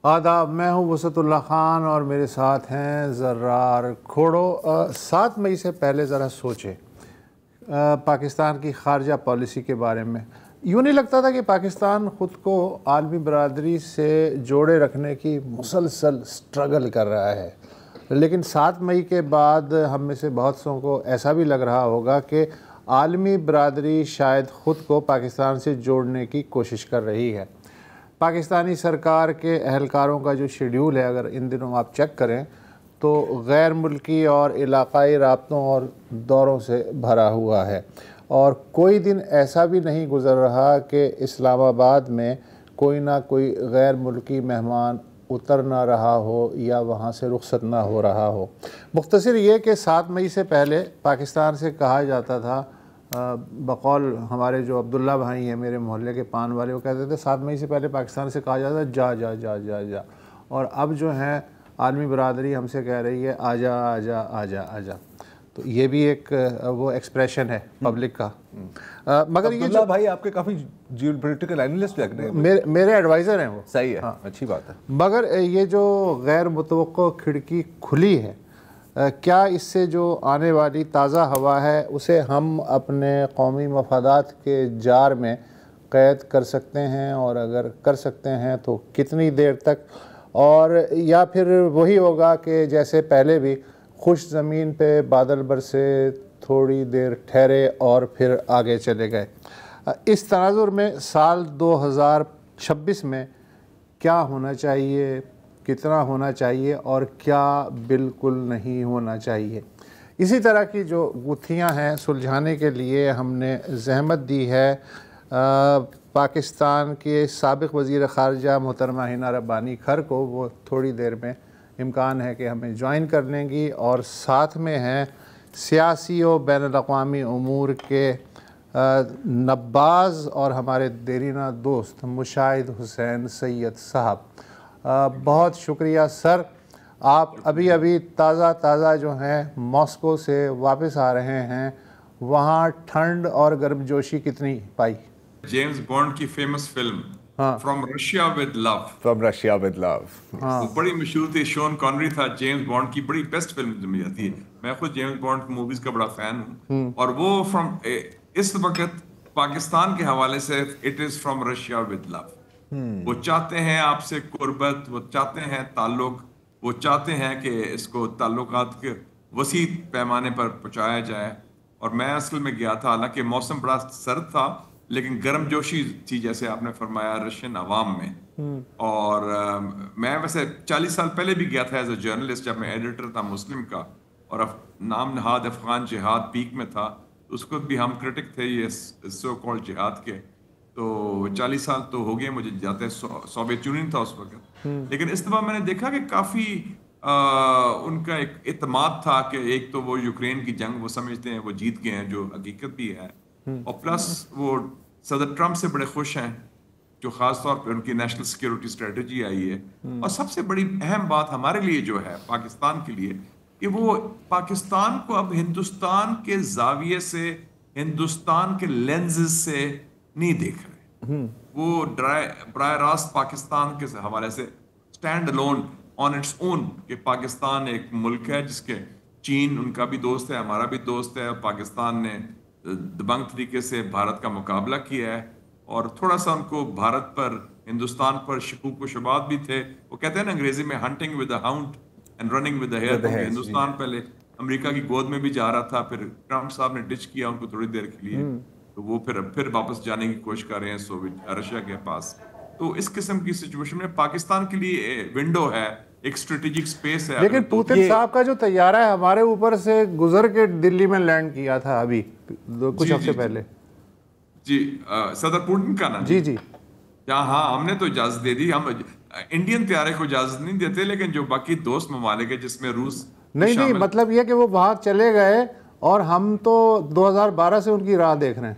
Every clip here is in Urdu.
آداب، میں ہوں وسعت اللہ خان اور میرے ساتھ ہیں زرار کھوڑو۔ 7 مئی سے پہلے ذرا سوچیں پاکستان کی خارجہ پالیسی کے بارے میں۔ یوں نہیں لگتا تھا کہ پاکستان خود کو عالمی برادری سے جوڑے رکھنے کی مسلسل سٹرگل کر رہا ہے، لیکن 7 مئی کے بعد ہم میں سے بہت سوں کو ایسا بھی لگ رہا ہوگا کہ عالمی برادری شاید خود کو پاکستان سے جوڑنے کی کوشش کر رہی ہے۔ پاکستانی سرکار کے اہلکاروں کا جو شیڈیول ہے، اگر ان دنوں آپ چیک کریں تو غیر ملکی اور علاقائی رابطوں اور دوروں سے بھرا ہوا ہے، اور کوئی دن ایسا بھی نہیں گزر رہا کہ اسلام آباد میں کوئی نہ کوئی غیر ملکی مہمان اتر نہ رہا ہو یا وہاں سے رخصت نہ ہو رہا ہو۔ مختصر یہ کہ 7 مئی سے پہلے پاکستان سے کہا جاتا تھا، بقول ہمارے جو عبداللہ بھائی ہیں میرے محلے کے پان والے، وہ کہتے تھے 7 مئی سے پہلے پاکستان سے کہا جاتا ہے جا جا جا جا جا، اور اب جو ہے عالمی برادری ہم سے کہہ رہی ہے آجا آجا آجا آجا۔ تو یہ بھی ایک وہ ایکسپریشن ہے پبلک کا۔ مگر یہ عبداللہ بھائی آپ کے کافی جیو پولیٹیکل اینالسٹ لگ رہے ہیں، میرے ایڈوائزر ہیں وہ۔ صحیح ہے، اچھی بات ہے۔ مگر یہ جو غیر متوقع کھڑکی کھلی ہے، کیا اس سے جو آنے والی تازہ ہوا ہے اسے ہم اپنے قومی مفادات کے جار میں قید کر سکتے ہیں، اور اگر کر سکتے ہیں تو کتنی دیر تک؟ اور یا پھر وہی ہوگا کہ جیسے پہلے بھی خوش زمین پہ بادل برسے، تھوڑی دیر ٹھہرے اور پھر آگے چلے گئے؟ اس تناظر میں سال 2026 میں کیا ہونا چاہیے، کتنا ہونا چاہیے، اور کیا بالکل نہیں ہونا چاہیے؟ اسی طرح کی جو گتھیاں ہیں سلجھانے کے لیے ہم نے زحمت دی ہے پاکستان کے سابق وزیر خارجہ محترمہ ہنا ربانی کھر کو۔ وہ تھوڑی دیر میں امکان ہے کہ ہمیں جوائن کر لیں گی، اور ساتھ میں ہیں سیاسی و بین الاقوامی امور کے نباز اور ہمارے دیرینہ دوست مشاہد حسین سید صاحب۔ بہت شکریہ سر، آپ ابھی تازہ جو ہیں ماسکو سے واپس آ رہے ہیں، وہاں ٹھنڈ اور گرم جوشی کتنی پائی؟ جیمز بانڈ کی famous film from Russia with love, from Russia with love, وہ بڑی مشہور تھی۔ شون کانری تھا جیمز بانڈ کی بڑی بیسٹ فلم سمجھی جاتی ہے۔ میں خود جیمز بانڈ کی موویز کا بڑا فین ہوں، اور وہ اس وقت پاکستان کے حوالے سے it is from Russia with love. وہ چاہتے ہیں آپ سے قربت، وہ چاہتے ہیں تعلق، وہ چاہتے ہیں کہ اس کو تعلقات کے وسیع پیمانے پر پہنچایا جائے۔ اور میں اصل میں گیا تھا، حالانکہ موسم بڑا سرد تھا لیکن گرم جوشی تھی، جیسے آپ نے فرمایا رشین عوام میں۔ اور میں ویسے 40 سال پہلے بھی گیا تھا ایز اے جرنلسٹ، جب میں ایڈیٹر تھا مسلم کا، اور نام نہاد افغان جہاد پیک میں تھا، اس کو بھی ہم کرٹک تھے یہ سو کالڈ جہاد کے۔ تو 40 سال تو ہو گئے مجھے جاتے، سوویت یونین تھا اس وقت۔ لیکن اس دفعہ میں نے دیکھا کہ کافی ان کا ایک اعتماد تھا کہ ایک تو وہ یوکرین کی جنگ وہ سمجھتے ہیں وہ جیت گئے ہیں، جو حقیقت بھی ہے، اور پلس وہ صدر ٹرمپ سے بڑے خوش ہیں، جو خاص طور پہ ان کی نیشنل سیکیورٹی اسٹریٹجی آئی ہے۔ اور سب سے بڑی اہم بات ہمارے لیے جو ہے پاکستان کے لیے، کہ وہ پاکستان کو اب ہندوستان کے زاویے سے، ہندوستان کے لینزز سے نہیں دیکھ رہے۔ وہ براہ راست پاکستان کے حوالے سے stand alone on its own, کہ پاکستان ایک ملک ہے جس کے چین ان کا بھی دوست ہے، ہمارا بھی دوست ہے، اور پاکستان نے دبنگ طریقے سے بھارت کا مقابلہ کیا ہے، اور تھوڑا سا ان کو بھارت پر، ہندوستان پر شکوک و شبہات بھی تھے۔ وہ کہتے ہیں نا انگریزی میں hunting with a hound and running with a hare. Hindustan پہلے امریکہ کی گود میں بھی جا رہا تھا، پھر ٹرمپ صاحب نے ڈچ کیا ان کو تھوڑی دیر کے لیے، تو وہ پھر واپس جانے کی کوشش کر رہے ہیں رشیا کے پاس۔ تو اس قسم کی سچویشن میں پاکستان کے لیے ونڈو ہے، ایک اسٹریٹجک سپیس ہے۔ لیکن پوتن صاحب کا جو طیارہ ہے ہمارے اوپر سے گزر کے دلی میں لینڈ کیا تھا ابھی کچھ ہفتے پہلے۔ جی صدر پوتن کا نا؟ جی ہاں، ہم نے تو اجازت دے دی۔ ہم انڈین طیارے کو اجازت نہیں دیتے، لیکن جو باقی دوست ممالک ہے جس میں روس نہیں، مطلب یہ کہ وہ وہاں چلے گئے اور ہم تو 2012 سے ان کی راہ دیکھ رہے ہیں۔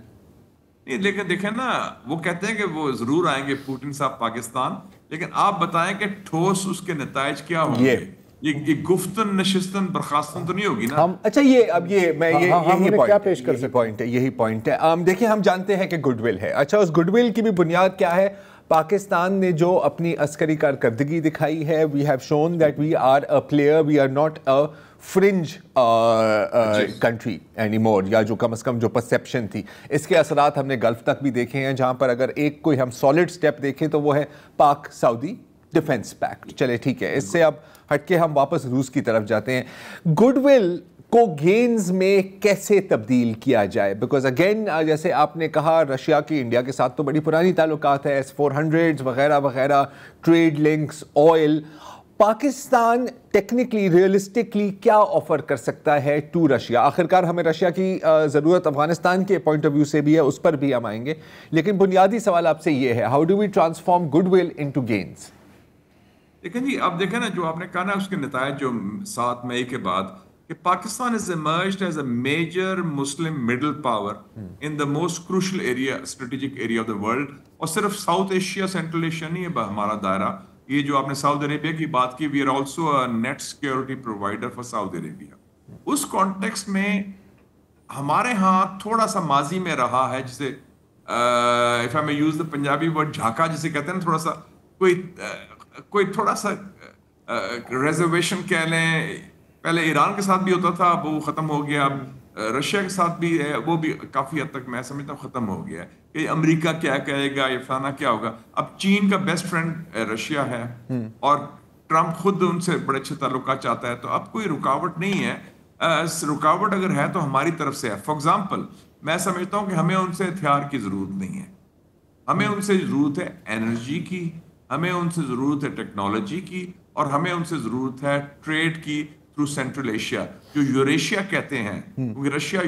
نہیں، لیکن دیکھیں نا، وہ کہتے ہیں کہ وہ ضرور آئیں گے پوٹن صاحب پاکستان، لیکن آپ بتائیں کہ ٹھوس اس کے نتائج کیا ہوں گے؟ یہ گفتن نشستن برخاستن تو نہیں ہوگی نا۔ اچھا، یہی پوائنٹ ہے۔ دیکھیں، ہم جانتے ہیں کہ گڈ ول ہے۔ اچھا، اس گڈ ول کی بھی بنیاد کیا ہے؟ پاکستان نے جو اپنی عسکری کارکردگی دکھائی ہے, we have shown that we are a player, we are not a fringe country anymore, یا جو کم از کم جو پرسیپشن تھی. اس کے اثرات ہم نے گلف تک بھی دیکھے ہیں, جہاں پر اگر ایک کوئی ہم سالڈ سٹیپ دیکھیں تو وہ ہے پاک سعودی ڈیفنس پیکٹ. چلے ٹھیک ہے, اس سے اب ہٹ کے ہم واپس روس کی طرف جاتے ہیں. گڈ ول کو گینز میں کیسے تبدیل کیا جائے؟ بیکاز اگین جیسے آپ نے کہا, رشیا کی انڈیا کے ساتھ تو بڑی پرانی تعلقات ہے, S-400 وغیرہ وغیرہ, trade links, oil. Pakistan technically realistically کیا آفر کر سکتا ہے ٹو رشیا؟ آخرکار ہمیں رشیا کی ضرورت افغانستان کے پوائنٹ آف ویو سے بھی ہے, اس پر بھی ہم آئیں گے, لیکن بنیادی سوال آپ سے یہ ہے, how do we transform goodwill into gains? دیکھیں جی, آپ دیکھیں نا جو آپ نے کہا نا اس کے نتائج جو 7 مئی کے بعد, کہ Pakistan has emerged as a major Muslim middle power in the most crucial area, strategic area of the world. اور صرف ساؤتھ ایشیا, سینٹرل ایشیا نہیں ہے ہمارا دائرہ. یہ جو آپ نے سعودی عربیہ کی بات کی, we are also a net security provider for Saudi Arabia. اس کانٹیکسٹ میں ہمارے ہاں تھوڑا سا ماضی میں رہا ہے, جسے if I may use the Punjabi word جھاکا جسے کہتے ہیں, تھوڑا سا کوئی تھوڑا سا ریزرویشن کہہ لیں. پہلے ایران کے ساتھ بھی ہوتا تھا, اب وہ ختم ہو گیا. اب رشیا کے ساتھ بھی ہے, وہ بھی کافی حد تک میں سمجھتا ہوں ختم ہو گیا ہے, کہ امریکہ کیا کہے گا, یہ فلانا کیا ہوگا. اب چین کا بیسٹ فرینڈ رشیا ہے, اور ٹرمپ خود ان سے بڑے اچھے تعلقات چاہتا ہے, تو اب کوئی رکاوٹ نہیں ہے. رکاوٹ اگر ہے تو ہماری طرف سے ہے. فار ایگزامپل میں سمجھتا ہوں کہ ہمیں ان سے ہتھیار کی ضرورت نہیں ہے, ہمیں ان سے ضرورت ہے انرجی کی, ہمیں ان سے ضرورت ہے ٹیکنالوجی کی, اور ہمیں ان سے ضرورت ہے ٹریڈ کی تھرو سینٹرل ایشیا, جو یوریشیا کہتے ہیں, کیونکہ رشیا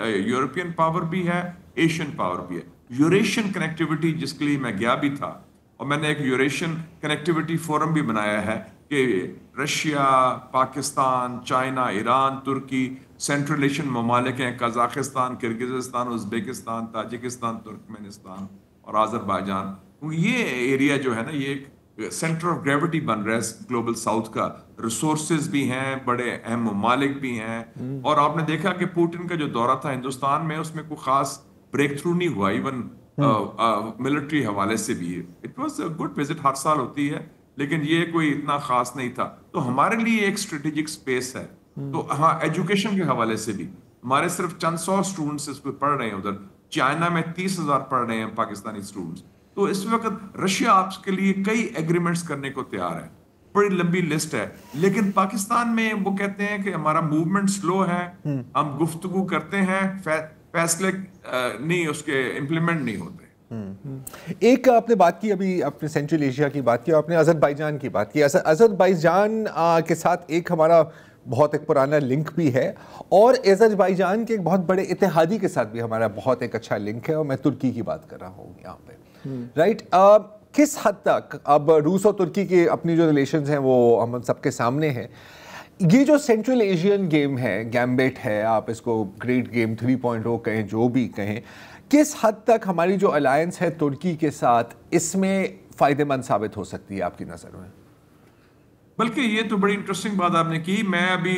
یورپین پاور بھی ہے, ایشین پاور بھی ہے. یوریشین کنیکٹیوٹی جس کے لیے میں گیا بھی تھا, اور میں نے ایک یوریشین کنیکٹیوٹی فورم بھی بنایا ہے, کہ رشیا, پاکستان, چائنا, ایران, ترکی, سینٹرل ایشین ممالک ہیں, قزاقستان, کرگزستان, ازبیکستان, تاجکستان, ترکمانستان اور آذربائیجان. یہ ایریا جو ہے نا, یہ ایک سینٹر آف گریوٹی بن رہا ہے گلوبل ساؤتھ کا. ریسورسز بھی ہیں, بڑے اہم ممالک بھی ہیں, اور آپ نے دیکھا کہ پوٹن کا جو دورہ تھا ہندوستان میں, اس میں کوئی خاص بریک تھرو نہیں ہوا, ایون ملٹری حوالے سے بھی. It was a good visit, ہر سال ہوتی ہے, لیکن یہ کوئی اتنا خاص نہیں تھا. تو ہمارے لیے ایک اسٹریٹجک اسپیس ہے. تو ہاں, ایجوکیشن کے حوالے سے بھی ہمارے صرف چند سو اسٹوڈنٹس اس پہ پڑھ رہے ہیں. ادھر چائنا میں 30,000 پڑھ رہے ہیں پاکستانی اسٹوڈنٹس. تو اس وقت رشیا آپ کے لیے کئی ایگریمنٹس کرنے کو تیار ہے, بڑی لمبی لسٹ ہے. لیکن پاکستان میں وہ کہتے ہیں کہ ہمارا موومنٹ سلو ہے, ہم گفتگو کرتے ہیں, فیصلے نہیں, اس کے امپلیمنٹ نہیں ہوتے. ایک آپ نے بات کی, ابھی آپ نے سینٹرل ایشیا کی بات کی, آپ نے آذربائیجان کی بات کی. آذربائیجان کے ساتھ ایک ہمارا بہت ایک پرانا لنک بھی ہے, اور آذربائیجان کے ایک بہت بڑے اتحادی کے ساتھ بھی ہمارا بہت ایک اچھا لنک ہے, اور میں ترکی کی بات کر رہا ہوں یہاں پہ. رائٹ, کس حد تک اب روس اور ترکی کے اپنی جو ریلیشنز ہیں وہ ہم سب کے سامنے ہیں. یہ جو سینٹرل ایشین گیم ہے, گیمبٹ ہے, آپ اس کو گریٹ گیم 3.0 کہیں, جو بھی کہیں, کس حد تک ہماری جو الائنس ہے ترکی کے ساتھ, اس میں فائدہ مند ثابت ہو سکتی ہے آپ کی نظر میں؟ بلکہ یہ تو بڑی انٹرسٹنگ بات آپ نے کی. میں ابھی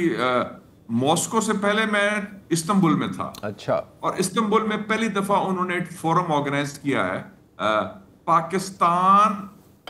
ماسکو سے پہلے میں استنبول میں تھا. اچھا. اور استنبول میں پہلی دفعہ انہوں نے فورم آرگنائز کیا ہے, پاکستان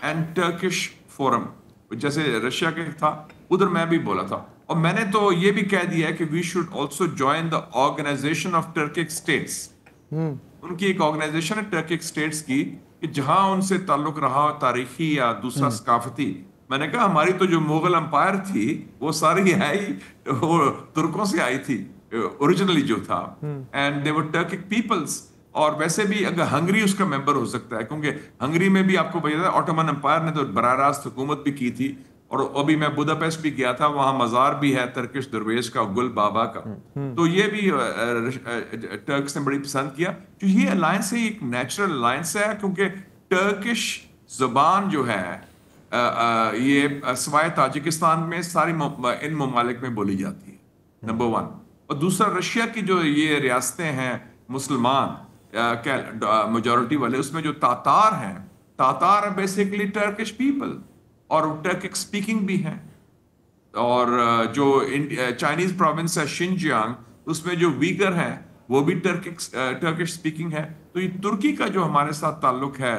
اینڈ ٹرکش فورم, جیسے رشیا کا تھا, ادھر میں بھی بولا تھا. اور میں نے تو یہ بھی کہہ دیا ہے کہ we should also join the organisation of Turkic states. ان کی ایک آرگنائزیشن ہے ٹرکک اسٹیٹس کی, کہ جہاں ان سے تعلق رہا تاریخی یا دوسرا ثقافتی. میں نے کہا ہماری تو جو مغل امپائر تھی وہ ساری آئی وہ ترکوں سے آئی تھی اوریجنلی جو تھا, اینڈ دے ور ٹرکک پیپلز. اور ویسے بھی اگر ہنگری اس کا ممبر ہو سکتا ہے, کیونکہ ہنگری میں بھی آپ کو پتا ہے آٹومن امپائر نے تو براہ راست حکومت بھی کی تھی. اور ابھی میں بوداپیسٹ بھی گیا تھا, وہاں مزار بھی ہے ترکش درویش کا, گل بابا کا. تو یہ بھی ٹرکس نے بڑی پسند کیا. جو یہ الائنس ہے, ایک نیچرل الائنس ہے, کیونکہ ٹرکش زبان جو ہے یہ سوائے تاجکستان میں ساری ان ممالک میں بولی جاتی ہے, نمبر 1. اور دوسرا رشیا کی جو یہ ریاستیں ہیں مسلمان میجورٹی والے, اس میں جو تاتار ہیں, تاتار بیسیکلی ٹرکش پیپل, اور ٹرکک سپیکنگ بھی ہیں. اور جو چائنیز پروونس ہے شنجیانگ, اس میں جو ویگر ہیں وہ بھی ٹرکش سپیکنگ ہے. تو یہ ترکی کا جو ہمارے ساتھ تعلق ہے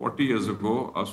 40 years ago,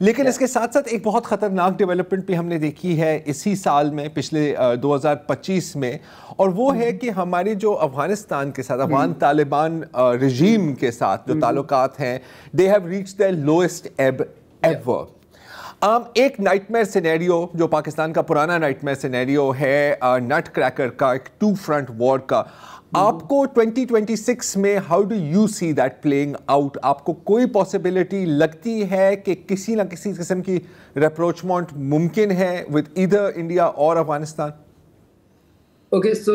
لیکن اس کے ساتھ ساتھ ایک بہت خطرناک ڈیولپمنٹ بھی ہم نے دیکھی ہے اسی سال میں, پچھلے 2025 میں, اور وہ ہے کہ ہماری جو افغانستان کے ساتھ, افغان طالبان رژیم کے ساتھ جو تعلقات ہیں, they have reached their lowest ebb ever. ایک نائٹ میئر سینیریو جو پاکستان کا پرانا نائٹ میئر سینیریو ہے نٹ کریکر کا, ایک 2 فرنٹ وار کا, آپ کو 2026 میں how do you see that playing out? آپ کو کوئی پاسبلٹی لگتی ہے کہ کسی نہ کسی قسم کی ریپروچمنٹ ممکن ہے ود ایدر انڈیا اور Afghanistan? Okay, so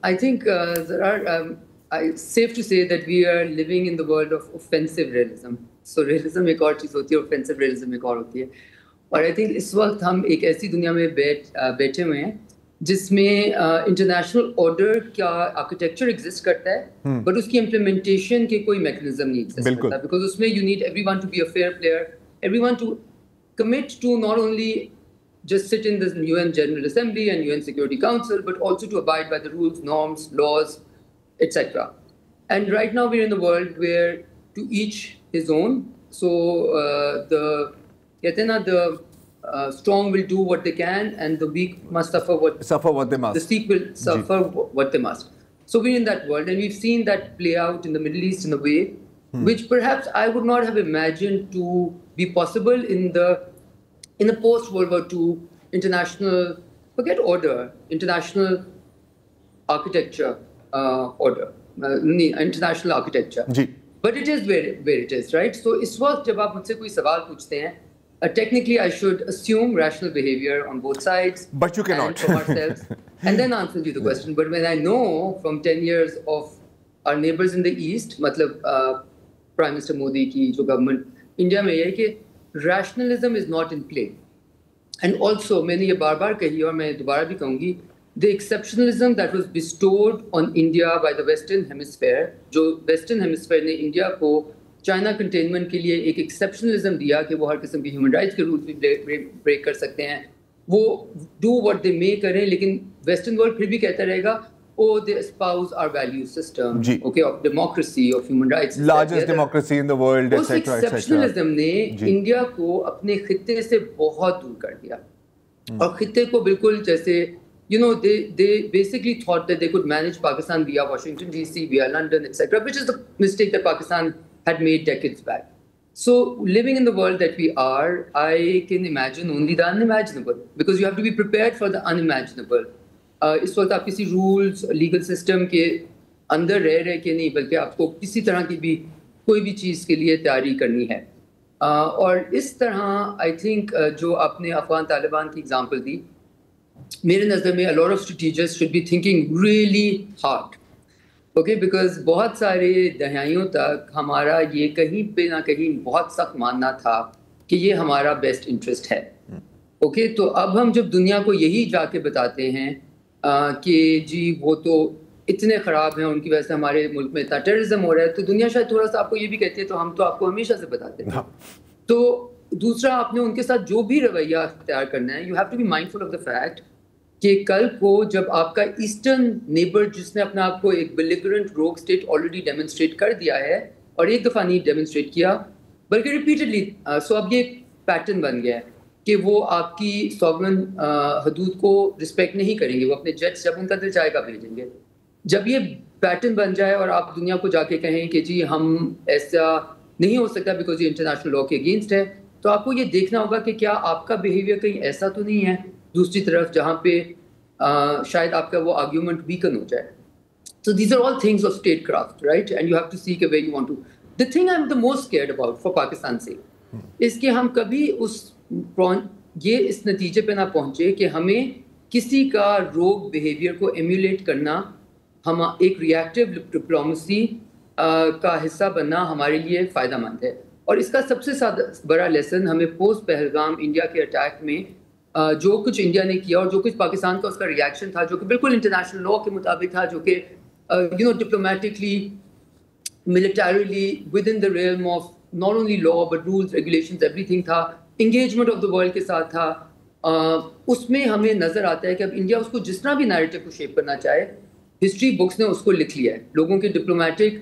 I think there are safe to say that we are living in the world of offensive realism. So realism ایک اور چیز ہوتی ہے, offensive realism ایک اور ہوتی ہے. اور I think اس وقت ہم ایک ایسی دنیا میں بیٹھے ہوئے ہیں جس میں انٹرنیشنل آرڈر کا آرکیٹیکچر ایگزسٹ کرتا ہے, بٹ اس کی امپلیمنٹیشن کے کوئی میکنزم نہیں ایگزسٹ کرتا, بیکاز اس میں you need everyone to be a fair player, everyone to commit to not only just sit in the UN General Assembly and UN Security Council, but also to abide by the rules, norms, laws, etc. And right now we're in the world where to each his own. So the strong will do what they can and the weak must suffer what they must. The weak will suffer what they must. So we're in that world, and we've seen that play out in the Middle East in a way which perhaps I would not have imagined to be possible in the post-World War II international, forget order, international architecture order, international architecture. But it is where it is, right? So اس وقت جب آپ مجھ سے کوئی سوال پوچھتے ہیں, technically I should assume rational behavior on both sides. But you cannot. From ourselves, and then answer you the question. But when I know from 10 years of our neighbors in the East, matlab Prime Minister Modi کی جو government India میں یہ ہے کہ rationalism is not in play. And also میں نے یہ بار بار کہی اور میں دوبارہ بھی کہوں گی, the exceptionalism that was bestowed on India by the Western Hemisphere, جو Western Hemisphere نے India کو چائنا کنٹینمنٹ کے لیے ایک ایکسیپشنلزم دیا کہ وہ ہر قسم کی ہیومن رائٹس کے رولز بھی بریک کر سکتے ہیں, وہ ڈو واٹ دے مے کریں, لیکن ویسٹرن ورلڈ پھر بھی کہتا رہے گا oh they espouse our value system, okay, of democracy, of human rights, largest democracy in the world, etc. اس exceptionalism نے انڈیا کو اپنے خطے سے بہت دور کر دیا, اور خطے کو بالکل جیسے they basically thought that they could manage Pakistan via Washington DC, via London, etc., which is the mistake that Pakistan had made decades back. So living in the world that we are, I can imagine only the unimaginable, because you have to be prepared for the unimaginable. اس وقت آپ کسی رولز لیگل سسٹم کے اندر رہ رہے کہ نہیں, بلکہ آپ کو کسی طرح کی بھی کوئی بھی چیز کے لیے تیاری کرنی ہے. اور اس طرح آئی تھنک جو آپ نے افغان طالبان کی اگزامپل دی, میرے نظر میں a lot of strategists should be thinking really hard, okay, because بہت سارے دہائیوں تک ہمارا یہ کہیں پہ نہ کہیں بہت سخت ماننا تھا کہ یہ ہمارا بیسٹ انٹرسٹ ہے, اوکے. تو اب ہم جب دنیا کو یہی جا کے بتاتے ہیں کہ جی وہ تو اتنے خراب ہیں, ان کی وجہ سے ہمارے ملک میں اتنا ٹیررزم ہو رہا ہے, تو دنیا شاید تھوڑا سا آپ کو یہ بھی کہتی ہے تو ہم تو آپ کو ہمیشہ سے بتاتے ہیں. تو دوسرا, آپ نے ان کے ساتھ جو بھی رویہ اختیار کرنا ہے, you have to be mindful of the fact کہ کل کو جب آپ کا ایسٹرن نیبر جس نے اپنا آپ کو ایک بلیگرنٹ روگ اسٹیٹ آلریڈی ڈیمونسٹریٹ کر دیا ہے, اور ایک دفعہ نہیں ڈیمونسٹریٹ کیا بلکہ ریپیٹڈلی, سو اب یہ پیٹرن بن گیا ہے کہ وہ آپ کی سوورن حدود کو رسپیکٹ نہیں کریں گے, وہ اپنے جیٹس جب ان کا دل چاہے گا بھیجیں گے. جب یہ پیٹرن بن جائے اور آپ دنیا کو جا کے کہیں کہ جی ہم ایسا نہیں ہو سکتا بیکاز یہ انٹرنیشنل لا کے اگینسٹ ہے, تو آپ کو یہ دیکھنا ہوگا کہ کیا آپ کا بیہیویئر کہیں ایسا تو نہیں ہے دوسری طرف جہاں پہ شاید آپ کا وہ آرگیومنٹ ویکن ہو جائے. So these are all things of statecraft, right? And you have to seek a way you want to. The thing I'm the most scared about for Pakistan's sake is کہ ہم کبھی یہ اس نتیجے پہ نہ پہنچے کہ ہمیں کسی کا روگ بیہیویئر کو ایمیولیٹ کرنا, ہم ایک ریئیکٹیو ڈپلومیسی کا حصہ بننا ہمارے لیے فائدہ مند ہے. اور اس کا سب سے بڑا لیسن ہمیں پوسٹ پہلگام انڈیا کے اٹیک میں جو کچھ انڈیا نے کیا اور جو کچھ پاکستان کا اس کا ریئیکشن تھا, جو کہ بالکل انٹرنیشنل لا کے مطابق تھا, جو کہ diplomatically militarily within the realm of not only law but rules, regulations, everything تھا, engagement of the world کے ساتھ تھا. اس میں ہمیں نظر آتا ہے کہ اب انڈیا اس کو جس طرح بھی نیریٹو کو شیپ کرنا چاہے, ہسٹری بکس نے اس کو لکھ لیا ہے. لوگوں کے ڈپلومیٹک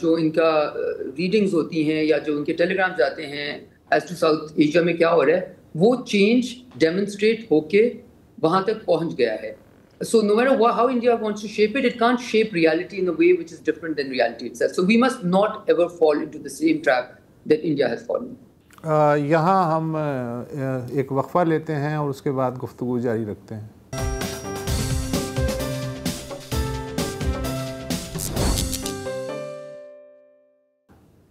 جو ان کا ریڈنگز ہوتی ہیں یا جو ان کے ٹیلی گرامز آتے ہیں ایز ٹو ساؤتھ ایشیا میں کیا ہو رہا ہے, وہ چینج ڈیمونسٹریٹ ہو کے وہاں تک پہنچ گیا ہے. So no matter how India wants to shape it, it can't shape reality in a way which is different than reality itself. So we must not ever fall into the same trap that India has fallen. یہاں ہم ایک وقفہ لیتے ہیں اور اس کے بعد گفتگو جاری رکھتے ہیں.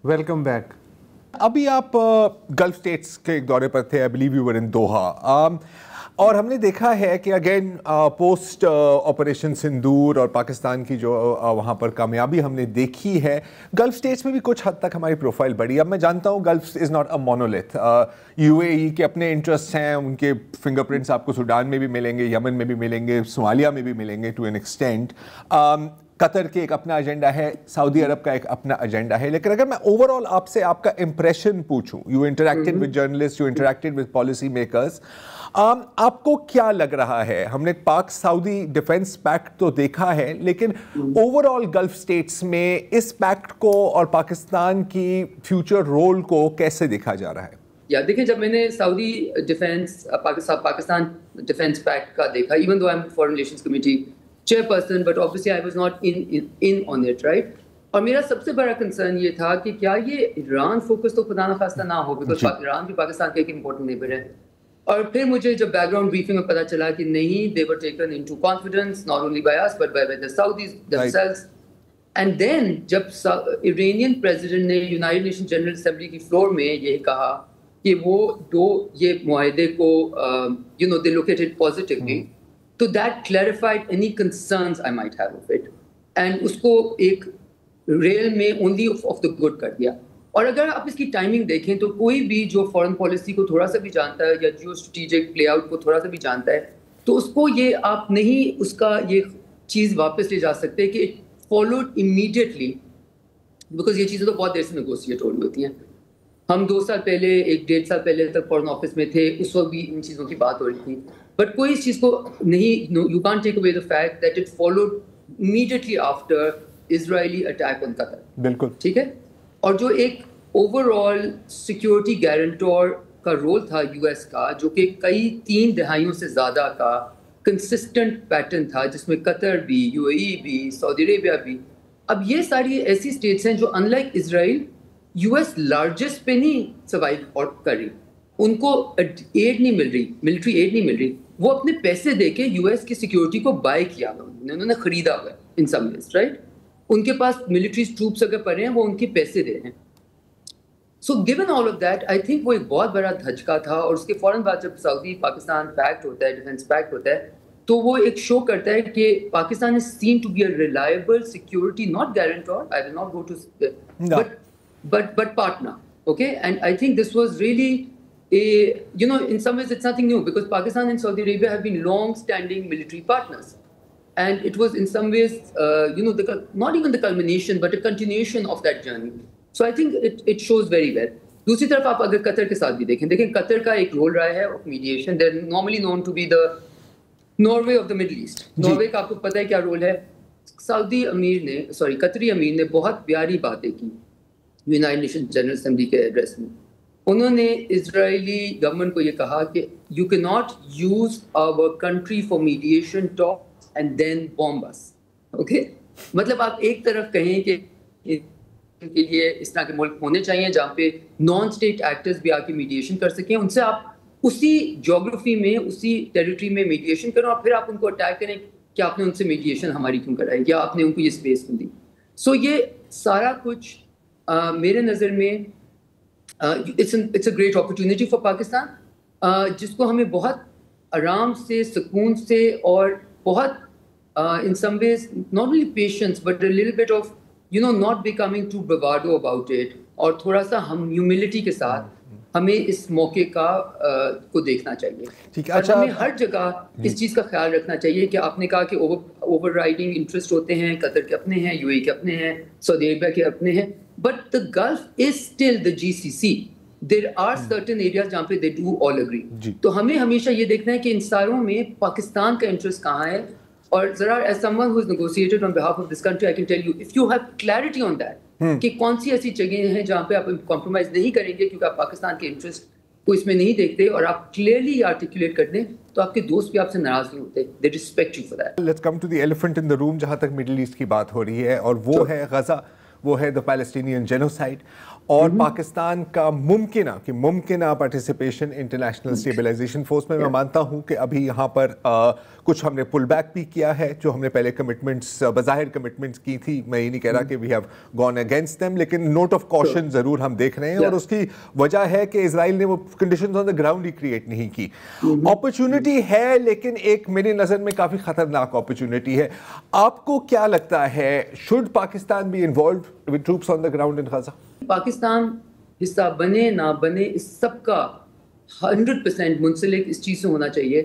Welcome back. ابھی آپ گلف اسٹیٹس کے ایک دورے پر تھے, I believe you were in Doha, اور ہم نے دیکھا ہے کہ اگین پوسٹ آپریشن سندور اور پاکستان کی جو وہاں پر کامیابی ہم نے دیکھی ہے, گلف اسٹیٹس میں بھی کچھ حد تک ہماری پروفائل بڑھی. اب میں جانتا ہوں Gulf is not a monolith, U A E کے اپنے انٹرسٹ ہیں, ان کے فنگر پرنٹس آپ کو سوڈان میں بھی ملیں گے, یمن میں بھی ملیں گے, صومالیہ میں بھی ملیں گے ٹو این ایکسٹینٹ. قطر کے ایک اپنا ایجنڈا ہے, سعودی عرب کا ایک اپنا ایجنڈا ہے. لیکن اگر میں اوور آل آپ سے آپ کا امپریشن پوچھوں, you interacted with journalist, you interacted with policy makers, آپ کو کیا لگ رہا ہے؟ ہم نے پاک سعودی ڈیفنس پیکٹ تو دیکھا ہے, لیکن اوور آل گلف اسٹیٹس میں اس پیکٹ کو اور پاکستان کی فیوچر رول کو کیسے دیکھا جا رہا ہے؟ یا دیکھیں, جب میں نے سعودی ڈیفنس پاکستان ڈیفنس پیکٹ کا دیکھا, even though I am foreign relations committee chairperson, but obviously I was not in on it, right? اور میرا سب سے بڑا کنسرن یہ تھا کہ کیا یہ ایران فوکس تو خدا نخواستہ نہ ہو, بیکاز ایران بھی پاکستان کا ایک امپورٹنٹ نیبر ہے. اور پھر مجھے جب بیک گراؤنڈ بریفنگ میں پتا چلا کہ نہیں, they were taken into confidence not only by us but by the Saudis themselves. And then جب ایرانین پریزیڈنٹ نے یونائٹڈ نیشن جنرل اسمبلی کی فلور میں یہ کہا کہ وہ یہ معاہدے کو they look at it positively, so that clarified any concerns I might have of it, and اس کو ایک ریل میں only of the good کر دیا. اور اگر آپ اس کی ٹائمنگ دیکھیں تو کوئی بھی جو فورن پالیسی کو تھوڑا سا بھی جانتا ہے یا جیو اسٹریٹجک پلے آؤٹ کو تھوڑا سا بھی جانتا ہے, تو اس کو یہ آپ نہیں اس کا یہ چیز واپس لے جا سکتے کہ فالوڈ امیڈیٹلی, بیکاز یہ چیزیں تو بہت دیر سے نیگوشیٹ ہو رہی ہوتی ہیں. ہم 2 سال پہلے 1-1.5 سال پہلے تک فورن آفس میں تھے, اس وقت بھی ان چیزوں کی بات ہو رہی تھی, بٹ کوئی اس چیز کو نہیں, you can't take away the fact that it followed immediately after Israeli attack on Qatar. بالکل ٹھیک ہے. اور جو ایک اوور آل سیکورٹی گارنٹور کا رول تھا یو ایس کا, جو کہ کئی 3 دہائیوں سے زیادہ کا کنسسٹنٹ پیٹرن تھا, جس میں قطر بھی, یو اے ای بھی, سعودی عربیہ بھی. اب یہ ساری ایسی اسٹیٹس ہیں جو in like Israel U S largest پہ نہیں سروائیو کر رہی, ان کو ایڈ نہیں مل رہی, ملٹری ایڈ نہیں مل رہی, وہ اپنے پیسے دے کے یو ایس کی سیکورٹی کو بائی کیا ہوا, انہوں نے خریدا ہوا ہے ان سم ویز, رائٹ. ان کے پاس ملٹری ٹروپس اگر پڑے ہیں وہ ان کے پیسے دے رہے ہیں. So given all of that, I think وہ ایک بہت بڑا دھچکا تھا. اور اس کے فوراً بعد جب سعودی پاکستان پیکٹ ہوتا ہے, ڈیفنس پیکٹ ہوتا ہے, تو وہ ایک شو کرتا ہے کہ Pakistan is seen to be a reliable security, not guarantor, I will not go to, but partner, okay? And I think this was really in some ways it's nothing new, because Pakistan and Saudi Arabia have been long-standing military partners, and it was in some ways not even the culmination but a continuation of that journey. So I think it shows very well. دوسری طرف آپ اگر قطر کے ساتھ بھی دیکھیں قطر کا ایک رول رہا ہے of mediation. they are normally known to be the Norway of the Middle East. Norway کا آپ کو پتہ ہے کیا رول ہے. قطری امیر نے بہت پیاری باتیں کی یونائٹڈ نیشن جنرل اسمبلی کے ایڈریس میں. انہوں نے اسرائیلی گورنمنٹ کو یہ کہا کہ you can not use our country for mediation talk and then bomb us. Okay, مطلب آپ ایک طرف کہیں کہ کے لیے اس طرح کے ملک ہونے چاہیے جہاں پہ نان اسٹیٹ ایکٹرز بھی آ کے میڈیشن کر سکیں, ان سے آپ اسی جغرافی میں اسی ٹیریٹری میں میڈیشن کریں, اور پھر آپ ان کو اٹیک کریں کہ آپ نے ان سے میڈیشن ہماری کیوں کرائی یا آپ نے ان کو یہ اسپیس کیوں دی. سو یہ سارا کچھ میرے نظر میں it's a great opportunity for Pakistan, جس کو ہمیں بہت آرام سے, سکون سے, اور بہت in some ways not only patience but a little bit of not becoming too bravado about it, اور تھوڑا سا ہم ہیوملٹی کے ساتھ ہمیں اس موقع کو دیکھنا چاہیے. ہمیں ہر جگہ اس چیز کا خیال رکھنا چاہیے کہ آپ نے کہا کہ اوور رائڈنگ انٹرسٹ ہوتے ہیں, قطر کے اپنے ہیں, یو اے کے اپنے ہیں, سعودی عربیہ کے اپنے ہیں, but the Gulf is still the GCC. There are certain areas جہاں پہ they do all agree. تو ہمیں ہمیشہ یہ دیکھنا ہے کہ ان ساروں میں پاکستان کا انٹرسٹ کہاں ہے. اور ذرا as someone who has negotiated on behalf of this country, I can tell you, if you have clarity on that, کہ کون سی ایسی جگہیں ہیں جہاں پہ آپ کمپرومائز نہیں کریں گے کیونکہ آپ پاکستان کے انٹرسٹ کو اس میں نہیں دیکھتے, اور آپ کلیئرلی آرٹیکولیٹ کر دیں تو آپ کے دوست بھی آپ سے ناراض نہیں ہوتے. They respect you for that. Let's come to the elephant in the room جہاں تک مڈل ایسٹ کی بات ہو رہی ہے, اور وہ ہے غزہ, وہ ہے دا پیلسٹینین جینوسائڈ, اور پاکستان کا ممکنہ پارٹیسپیشن انٹرنیشنل اسٹیبلائزیشن فورس میں. میں مانتا ہوں کہ ابھی یہاں پر کچھ ہم نے پل بیک بھی کیا ہے جو ہم نے پہلے کمٹمنٹس بظاہر کمٹمنٹس کی تھی. میں یہ نہیں کہہ رہا کہ we have gone against them, لیکن نوٹ آف کوشن ضرور ہم دیکھ رہے ہیں, اور اس کی وجہ ہے کہ اسرائیل نے وہ conditions on the ground he create نہیں کی. اپرچونٹی ہے, لیکن ایک میری نظر میں کافی خطرناک اپرچونٹی ہے. آپ کو کیا لگتا ہے, should Pakistan be involved with troops on the ground in Gaza? Pakistan حصہ بنے نہ بنے اس سب کا 100% منسلک اس چیز سے ہونا چاہیے,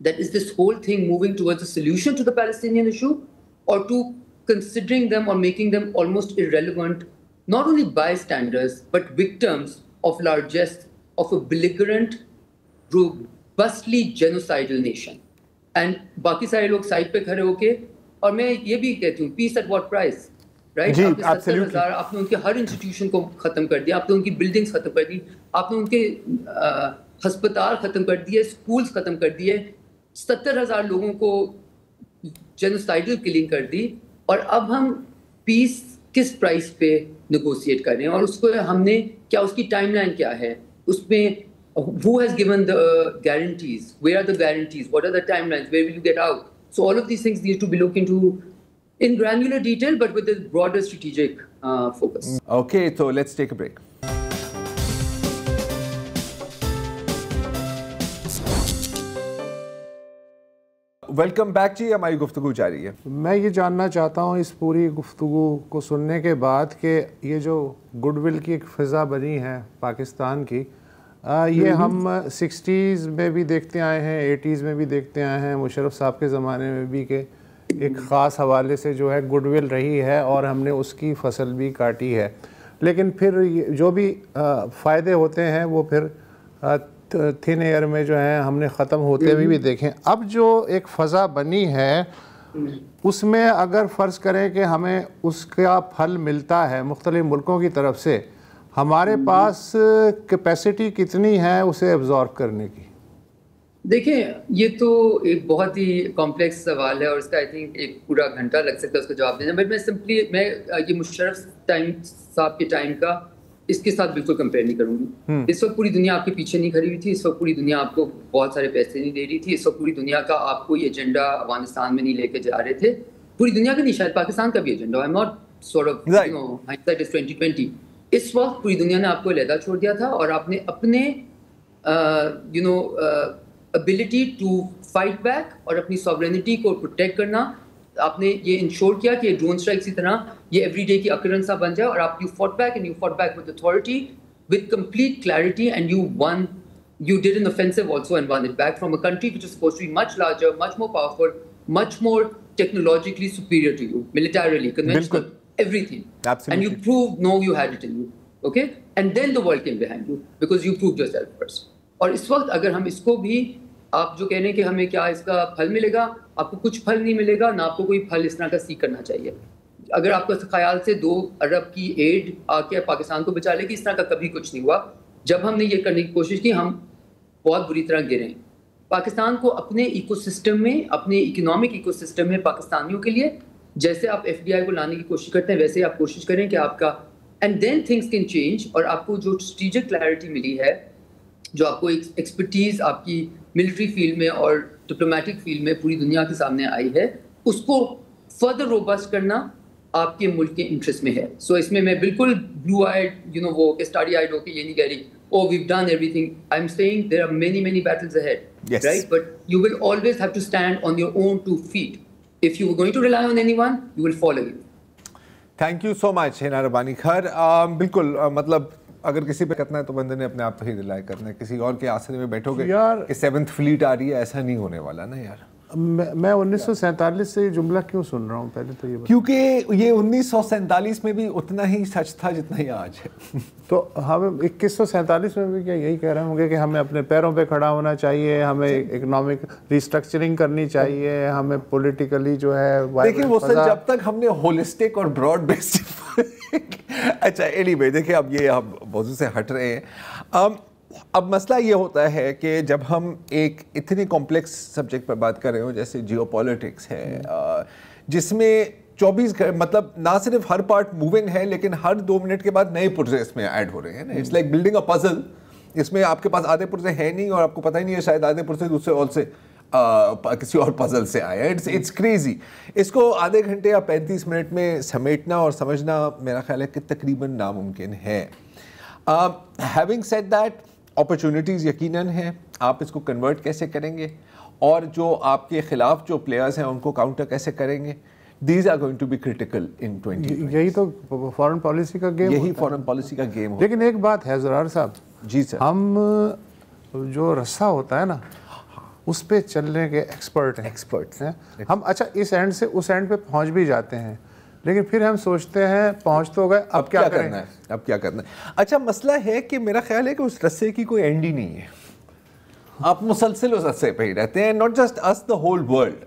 that is this whole thing moving towards a solution to the Palestinian issue, or to considering them or making them almost irrelevant, not only bystanders but victims of largesse of a belligerent, robustly genocidal nation. And باقی سارے لوگ سائڈ پہ کھڑے ہو کے, اور میں یہ بھی کہتی ہوں peace at what price, right? آپ نے 70,000 آپ نے ان کے ہر انسٹیٹیوشن کو ختم کر دیا, آپ نے ان کی بلڈنگس ختم کر دی, آپ نے ان کے ہسپتال ختم کر دیے, اسکولس ختم کر دیے, 70,000 لوگوں کو جینوسائیڈل کلنگ کر دی, اور اب ہم پیس کس پرائز پہ نیگوشیٹ کر رہے ہیں, اور اس کو ہم نے کیا, اس کی ٹائم لائن کیا ہے, اس میں who has given the guarantees, where are the guarantees, what are the timelines, where will you get out? So all of these things need to be looked into in granular detail, but with a broader strategic focus. Okay, so let's take a break. Welcome back جی, ہماری گفتگو جاری ہے. میں یہ جاننا چاہتا ہوں اس پوری گفتگو کو سننے کے بعد کہ یہ جو گڈ ول کی ایک فضا بنی ہے پاکستان کی, یہ ہم 60s میں بھی دیکھتے آئے ہیں, 80s میں بھی دیکھتے آئے ہیں, مشرف صاحب کے زمانے میں بھی, کہ ایک خاص حوالے سے جو ہے گڈ ول رہی ہے اور ہم نے اس کی فصل بھی کاٹی ہے. لیکن پھر جو بھی فائدے ہوتے ہیں وہ پھر تھن ایئر میں جو ہے ہم نے ختم ہوتے ہوئے بھی دیکھیں. اب جو ایک فضا بنی ہے اس میں اگر فرض کریں کہ ہمیں اس کا پھل ملتا ہے مختلف ملکوں کی طرف سے, ہمارے پاس کیپیسٹی کتنی ہے اسے ایبزارب کرنے کی؟ دیکھیں, یہ تو ایک بہت ہی کمپلیکس سوال ہے, اور اس کا آئی تھنک ایک پورا گھنٹہ لگ سکتا ہے اس کا جواب دینا, بٹ میں سمپلی یہ مشرف صاحب کے ٹائم کا اس کے ساتھ بالکل کمپیئر نہیں کروں گی. اس وقت پوری دنیا آپ کے پیچھے نہیں کھڑی ہوئی تھی, اس وقت پوری دنیا آپ کو بہت سارے پیسے نہیں دے رہی تھی, اس وقت پوری دنیا کا آپ کوئی ایجنڈا افغانستان میں نہیں لے کے جا رہے تھے, پوری دنیا کا نہیں, شاید پاکستان کا بھی agenda. I am not sort of you know hindsight is 2020. اس وقت پوری دنیا نے آپ کو علیحدہ چھوڑ دیا تھا, اور آپ نے اپنے you know ability to fight back اور اپنی sovereignty کو protect کرنا, آپ نے یہ انشور کیا کہ یہ ڈرون اسٹرائک اسی طرح یہ ایوری ڈے کی occurrence بن جائے, اور آپ you fought back and you fought back with authority, with complete clarity, and you won. You did an offensive also and won it back from a country which is supposed to be much larger, much more powerful, much more technologically superior to you, militarily, conventional, everything. Absolutely. And you proved no, you had it in you. Okay? And then the world came behind you because you proved yourself first. اور اس وقت اگر ہم اس کو بھی, آپ جو کہہ رہے ہیں کہ ہمیں کیا اس کا پھل ملے گا, آپ کو کچھ پھل نہیں ملے گا, نہ آپ کو کوئی پھل اس طرح کا سیکھ کرنا چاہیے. اگر آپ کا خیال سے 2 ارب کی ایڈ آ کے پاکستان کو بچا لے گی, اس طرح کا کبھی کچھ نہیں ہوا. جب ہم نے یہ کرنے کی کوشش کی, ہم بہت بری طرح گرے ہیں. پاکستان کو اپنے ایکو سسٹم میں, اپنے اکنامک ایکو سسٹم میں پاکستانیوں کے لیے, جیسے آپ FDI کو لانے کی کوشش کرتے ہیں ویسے آپ کوشش کریں کہ آپ کا, and then things can change. اور آپ کو جو اسٹریٹجک کلیئرٹی ملی ہے, جو آپ کو ایکسپرٹیز آپ کی ملٹری فیلڈ میں اور ڈپلومیٹک فیلڈ میں پوری دنیا کے سامنے آئی ہے, اس کو فردر روبسٹ کرنا آپ کے ملک کے انٹرسٹ میں ہے. سو اس میں بالکل بلو آئیڈ یو نو وہ اسٹڈی آئیڈ ہو کے یہ نہیں کہہ رہی oh we've done everything. I'm saying there are many battles ahead. Yes. Right? But you will always have to stand on your own 2 feet. If you were going to rely on anyone, you will fall again. Thank you so much Hina Rabbani. خیر بالکل, مطلب اگر کسی پہ کرنا ہے تو بندے نے اپنے آپ پہ ہی ریلائی کرنا ہے. کسی اور کے آسرے میں بیٹھو گے کہ 7th فلیٹ آ رہی ہے, ایسا نہیں ہونے والا نا یار. میں 1947 سے یہ جملہ کیوں سن رہا ہوں پہلے تو یہ بات, کیونکہ یہ 1947 میں بھی اتنا ہی سچ تھا جتنا ہی آج ہے. تو ہمیں 2147 میں بھی کیا یہی کہہ رہے ہوں گے کہ ہمیں اپنے پیروں پہ کھڑا ہونا چاہیے, ہمیں اکنامک ریسٹرکچرنگ کرنی چاہیے, ہمیں پولیٹیکلی جو ہے. دیکھیں وہ سر, جب تک ہم نے ہولسٹک اور براڈ بیسڈ اچھا anyway دیکھیں اب یہ ہم موضوع سے ہٹ رہے ہیں. اب مسئلہ یہ ہوتا ہے کہ جب ہم ایک اتنی کمپلیکس سبجیکٹ پر بات کر رہے ہوں جیسے جیو پالیٹکس ہے, جس میں 24 مطلب نہ صرف ہر پارٹ موونگ ہے لیکن ہر 2 منٹ کے بعد نئے پرزے اس میں ایڈ ہو رہے ہیں. It's like building a puzzle. اس میں آپ کے پاس آدھے پرزے ہیں نہیں اور آپ کو پتہ ہی نہیں ہے شاید آدھے پرزے دوسرے اور سے کسی اور پزل سے آیا. It's crazy. اس کو آدھے گھنٹے یا 35 منٹ میں سمیٹنا اور سمجھنا میرا خیال ہے کہ تقریباً ناممکن ہے. ہیونگ سیڈ دیٹ, اپرچونیٹیز یقیناً ہیں. آپ اس کو کنورٹ کیسے کریں گے اور جو آپ کے خلاف جو پلیئرز ہیں ان کو کاؤنٹر کیسے کریں گے, these are going to be critical in 20. یہی تو فارن پالیسی کا گیم, یہی فارن پالیسی کا گیم. لیکن ایک بات ہے زرار صاحب, جی سر, ہم جو رسہ ہوتا ہے نا اس پہ چلنے کے ایکسپرٹس ہیں ہم. اچھا اس اینڈ سے اس اینڈ پہ پہنچ بھی جاتے ہیں لیکن پھر ہم سوچتے ہیں پہنچ تو گئے, اب کیا کرنا ہے, اب کیا کرنا ہے. اچھا مسئلہ ہے کہ میرا خیال ہے کہ اس رسے کی کوئی اینڈ ہی نہیں ہے. آپ مسلسل اس رسے پہ ہی رہتے ہیں, not just us, the whole world.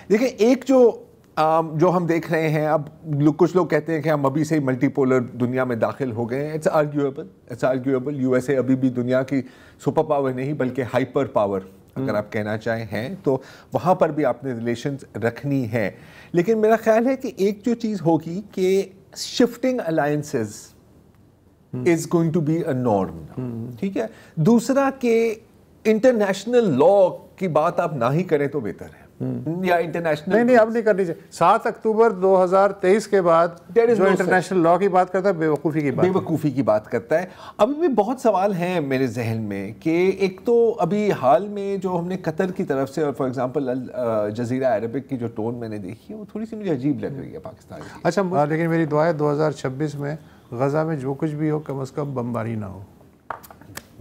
دیکھیں ایک جو ہم دیکھ رہے ہیں اب, کچھ لوگ کہتے ہیں کہ ہم ابھی سے ہی ملٹی پولر دنیا میں داخل ہو گئے ہیں. اٹس آرگیویبل. یو ایس اے ابھی بھی دنیا کی سپر پاور نہیں بلکہ ہائپر پاور اگر آپ کہنا چاہیں ہیں, تو وہاں پر بھی آپ نے ریلیشنز رکھنی ہے. لیکن میرا خیال ہے کہ ایک جو چیز ہوگی کہ shifting alliances is going to be a norm. ٹھیک ہے. دوسرا کہ انٹرنیشنل لا کی بات آپ نہ ہی کریں تو بہتر ہے, یا انٹرنیشنل نہیں اب نہیں کرنی چاہیے. 7 اکتوبر 2023 کے بعد جو انٹرنیشنل لا کی بات کرتا ہے بیوقوفی کی بات کرتا ہے. ابھی بھی بہت سوال ہیں میرے ذہن میں کہ ایک تو ابھی حال میں جو ہم نے قطر کی طرف سے اور فار ایگزامپل جزیرہ عربک کی جو ٹون میں نے دیکھی ہے وہ تھوڑی سی مجھے عجیب لگ رہی ہے پاکستان کی. اچھا لیکن میری دعا ہے 2026 میں غزہ میں جو کچھ بھی ہو کم از کم بمباری نہ ہو.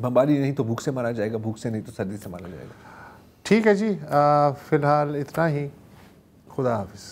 بمباری نہیں تو بھوک سے مارا جائے گا, بھوک سے نہیں تو سردی سے مارا جائے گا. ٹھیک ہے جی, فی الحال اتنا ہی. خدا حافظ.